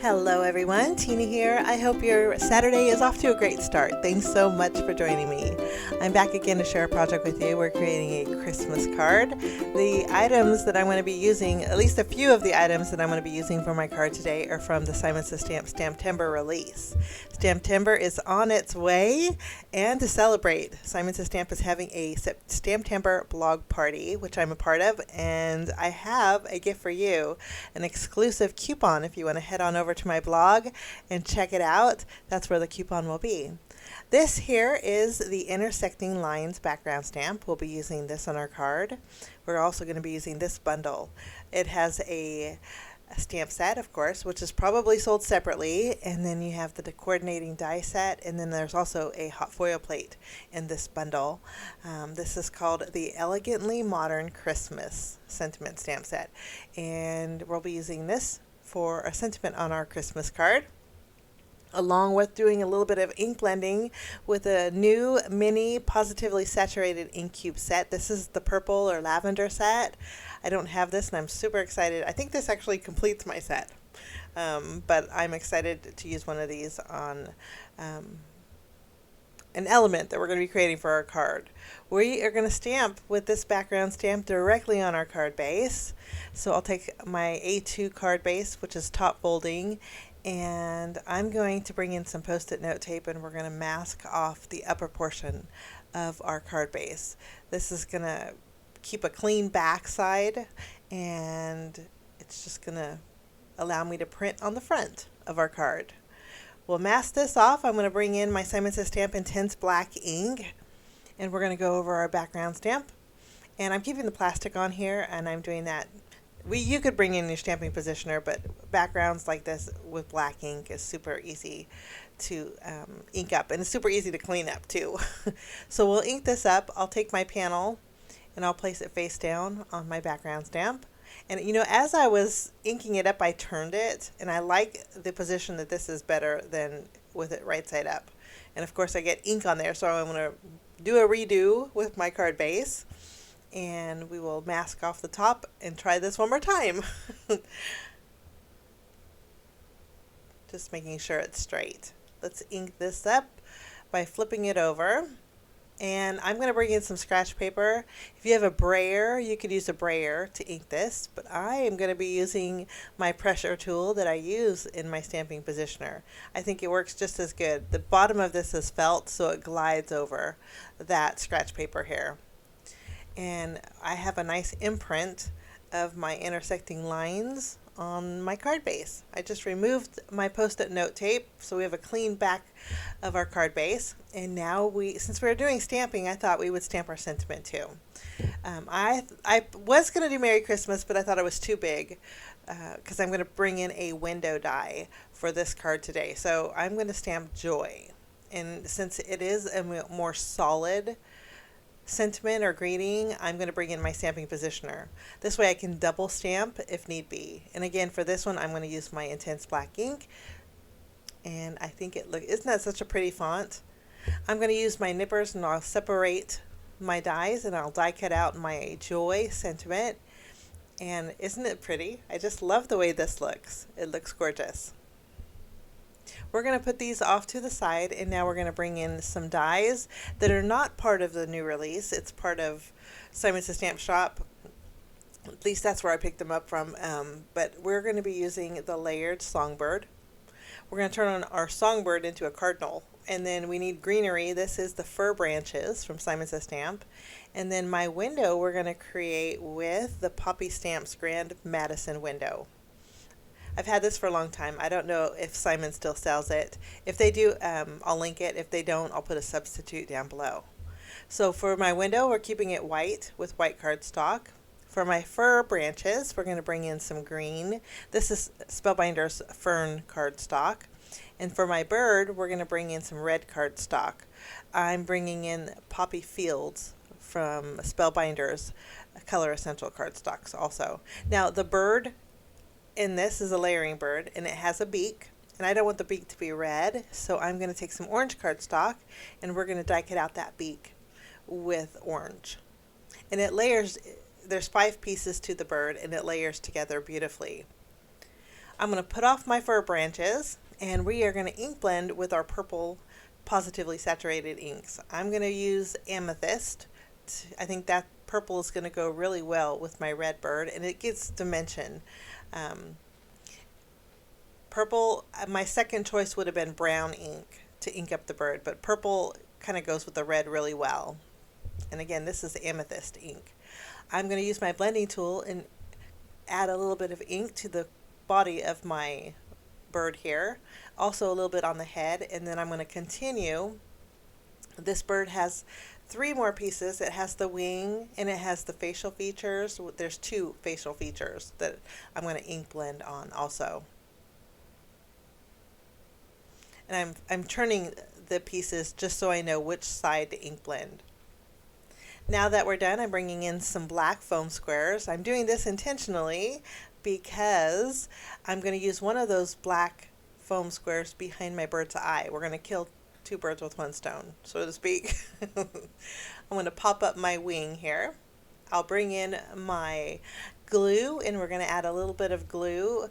Hello everyone, Tina here. I hope your Saturday is off to a great start. Thanks so much for joining me. I'm back again to share a project with you. We're creating a Christmas card. The items that I'm going to be using, at least a few of the items that I'm going to be using for my card today are from the Simon Says Stamp STAMPtember release. STAMPtember is on its way, and to celebrate, Simon Says Stamp is having a STAMPtember blog party, which I'm a part of, and I have a gift for you, an exclusive coupon if you want to head on over to my blog and check it out. That's where the coupon will be. This here is the Intersecting Lines background stamp. We'll be using this on our card. We're also going to be using this bundle. It has a stamp set, of course, which is probably sold separately, and then you have the coordinating die set, and then there's also a hot foil plate in this bundle. This is called the Elegantly Modern Christmas Sentiment Stamp Set, and we'll be using this for a sentiment on our Christmas card, along with doing a little bit of ink blending with a new mini positively saturated ink cube set. This is the purple or lavender set. I don't have this and I'm super excited. I think this actually completes my set, but I'm excited to use one of these on an element that we're going to be creating for our card. We are going to stamp with this background stamp directly on our card base. So I'll take my A2 card base, which is top folding, and I'm going to bring in some post-it note tape, and we're going to mask off the upper portion of our card base. This is going to keep a clean back side, and it's just going to allow me to print on the front of our card. We'll mask this off. I'm going to bring in my Simon Says Stamp Intense Black ink, and we're going to go over our background stamp. And I'm keeping the plastic on here, and I'm doing that. You could bring in your stamping positioner, but backgrounds like this with black ink is super easy to ink up, and it's super easy to clean up too. So we'll ink this up. I'll take my panel and I'll place it face down on my background stamp. And you know, as I was inking it up, I turned it, and I like the position that this is better than with it right side up. And of course I get ink on there, so I'm going to do a redo with my card base, and we will mask off the top and try this one more time. Just making sure it's straight. Let's ink this up by flipping it over. And I'm going to bring in some scratch paper. If you have a brayer, you could use a brayer to ink this, but I am going to be using my pressure tool that I use in my stamping positioner. I think it works just as good. The bottom of this is felt, so it glides over that scratch paper here. And I have a nice imprint of my intersecting lines on my card base. I just removed my post-it note tape, so we have a clean back of our card base. And now since we're doing stamping, I thought we would stamp our sentiment too. I was going to do Merry Christmas, but I thought it was too big because I'm going to bring in a window die for this card today. So I'm going to stamp Joy. And since it is a more solid sentiment or greeting, I'm going to bring in my stamping positioner. This way I can double stamp if need be. And again, for this one, I'm going to use my Intense Black ink. And I think isn't that such a pretty font? I'm going to use my nippers, and I'll separate my dies, and I'll die cut out my Joy sentiment. And isn't it pretty? I just love the way this looks. It looks gorgeous. We're going to put these off to the side, and now we're going to bring in some dies that are not part of the new release. It's part of Simon Says Stamp Shop. At least that's where I picked them up from. But we're going to be using the layered Songbird. We're going to turn on our Songbird into a cardinal. And then we need greenery. This is the fir branches from Simon Says Stamp. And then my window we're going to create with the Poppy Stamps Grand MADDISON window. I've had this for a long time. I don't know if Simon still sells it. If they do, I'll link it. If they don't, I'll put a substitute down below. So for my window, we're keeping it white with white cardstock. For my fir branches, we're going to bring in some green. This is Spellbinders Fern cardstock. And for my bird, we're going to bring in some red cardstock. I'm bringing in Poppy Fields from Spellbinders Color Essential cardstocks also. Now the bird in this is a layering bird, and it has a beak, and I don't want the beak to be red, so I'm going to take some orange cardstock, and we're going to die cut out that beak with orange. And it layers, there's 5 pieces to the bird, and it layers together beautifully. I'm going to put off my fir branches, and we are going to ink blend with our purple positively saturated inks. I'm going to use amethyst. I think that purple is going to go really well with my red bird, and it gives dimension. Purple, my second choice would have been brown ink to ink up the bird, but purple kind of goes with the red really well. And again, this is amethyst ink. I'm going to use my blending tool and add a little bit of ink to the body of my bird here, also a little bit on the head, and then I'm going to continue. This bird has 3 more pieces. It has the wing and it has the facial features. There's 2 facial features that I'm going to ink blend on also. And I'm turning the pieces just so I know which side to ink blend. Now that we're done, I'm bringing in some black foam squares. I'm doing this intentionally because I'm going to use one of those black foam squares behind my bird's eye. We're going to kill 2 birds with 1 stone, so to speak. I'm going to pop up my wing here. I'll bring in my glue, and we're going to add a little bit of glue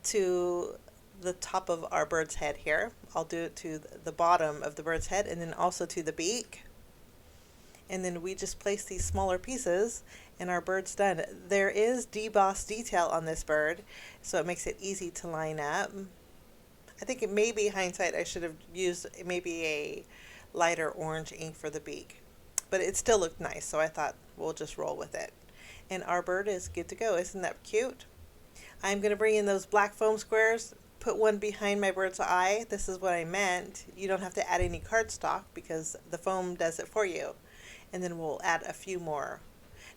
to the top of our bird's head here. I'll do it to the bottom of the bird's head and then also to the beak. And then we just place these smaller pieces and our bird's done. There is debossed detail on this bird, so it makes it easy to line up. I think it may be hindsight I should have used maybe a lighter orange ink for the beak, but it still looked nice, so I thought we'll just roll with it. And our bird is good to go. Isn't that cute? I'm going to bring in those black foam squares, put one behind my bird's eye. This is what I meant. You don't have to add any cardstock because the foam does it for you. And then we'll add a few more.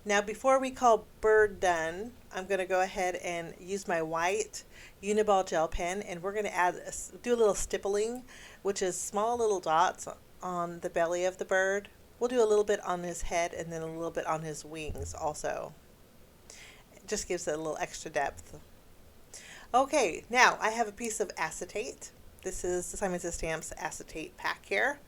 Now before we call bird done, I'm going to go ahead and use my white Uniball gel pen, and we're going to do a little stippling, which is small little dots on the belly of the bird. We'll do a little bit on his head and then a little bit on his wings also. It just gives it a little extra depth. Okay, now I have a piece of acetate. This is Simon Says Stamps acetate pack here,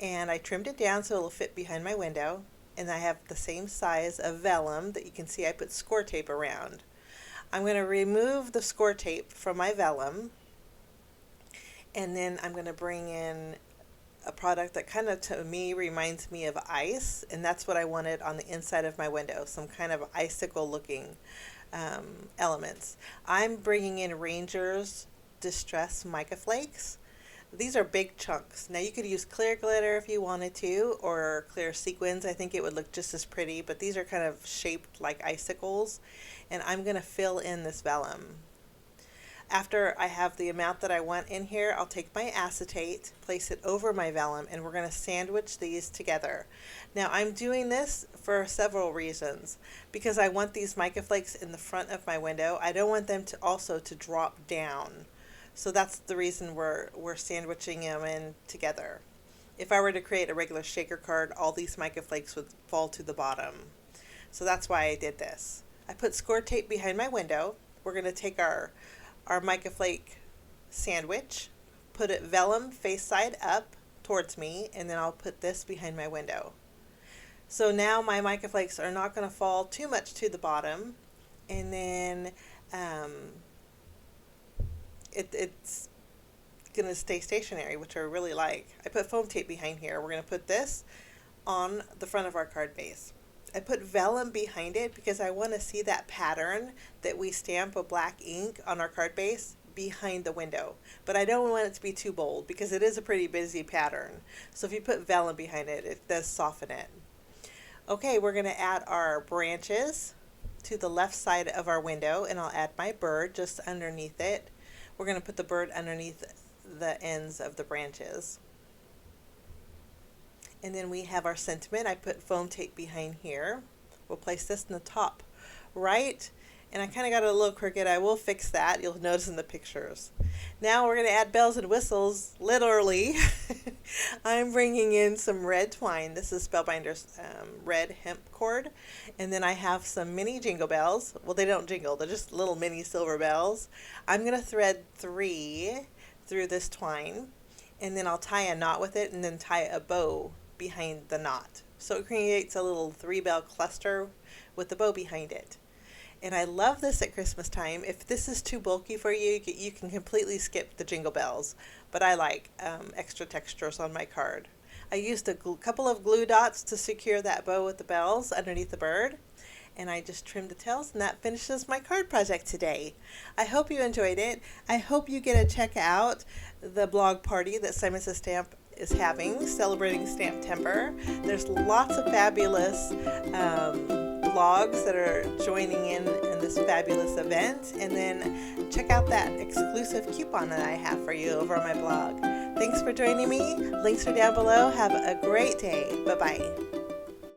and I trimmed it down so it'll fit behind my window. And I have the same size of vellum that you can see I put score tape around. I'm going to remove the score tape from my vellum, and then I'm going to bring in a product that kind of to me reminds me of ice, and that's what I wanted on the inside of my window, some kind of icicle looking elements. I'm bringing in Ranger's Distress Mica Flakes. These are big chunks. Now you could use clear glitter if you wanted to, or clear sequins. I think it would look just as pretty, but these are kind of shaped like icicles, and I'm going to fill in this vellum. After I have the amount that I want in here, I'll take my acetate, place it over my vellum, and we're going to sandwich these together. Now I'm doing this for several reasons. Because I want these mica flakes in the front of my window, I don't want them to also to drop down. So that's the reason we're sandwiching them in together. If I were to create a regular shaker card, all these mica flakes would fall to the bottom. So that's why I did this. I put score tape behind my window. We're going to take our mica flake sandwich, put it vellum face side up towards me, and then I'll put this behind my window. So now my mica flakes are not going to fall too much to the bottom, and then it's going to stay stationary, which I really like. I put foam tape behind here. We're going to put this on the front of our card base. I put vellum behind it because I want to see that pattern that we stamp with black ink on our card base behind the window. But I don't want it to be too bold because it is a pretty busy pattern. So if you put vellum behind it, it does soften it. Okay, we're going to add our branches to the left side of our window, and I'll add my bird just underneath it. We're going to put the bird underneath the ends of the branches. And then we have our sentiment. I put foam tape behind here. We'll place this in the top right. And I kind of got it a little crooked. I will fix that. You'll notice in the pictures. Now we're going to add bells and whistles, literally. I'm bringing in some red twine. This is Spellbinders red hemp cord. And then I have some mini jingle bells. Well, they don't jingle. They're just little mini silver bells. I'm going to thread 3 through this twine. And then I'll tie a knot with it and then tie a bow behind the knot. So it creates a little 3-bell cluster with the bow behind it. And I love this at Christmas time. If this is too bulky for you, you can completely skip the jingle bells. But I like extra textures on my card. I used a couple of glue dots to secure that bow with the bells underneath the bird. And I just trimmed the tails, and that finishes my card project today. I hope you enjoyed it. I hope you get to check out the blog party that Simon Says Stamp is having, celebrating STAMPtember. There's lots of fabulous blogs that are joining in this fabulous event. And then check out that exclusive coupon that I have for you over on my blog. Thanks for joining me. Links are down below. Have a great day. Bye-bye.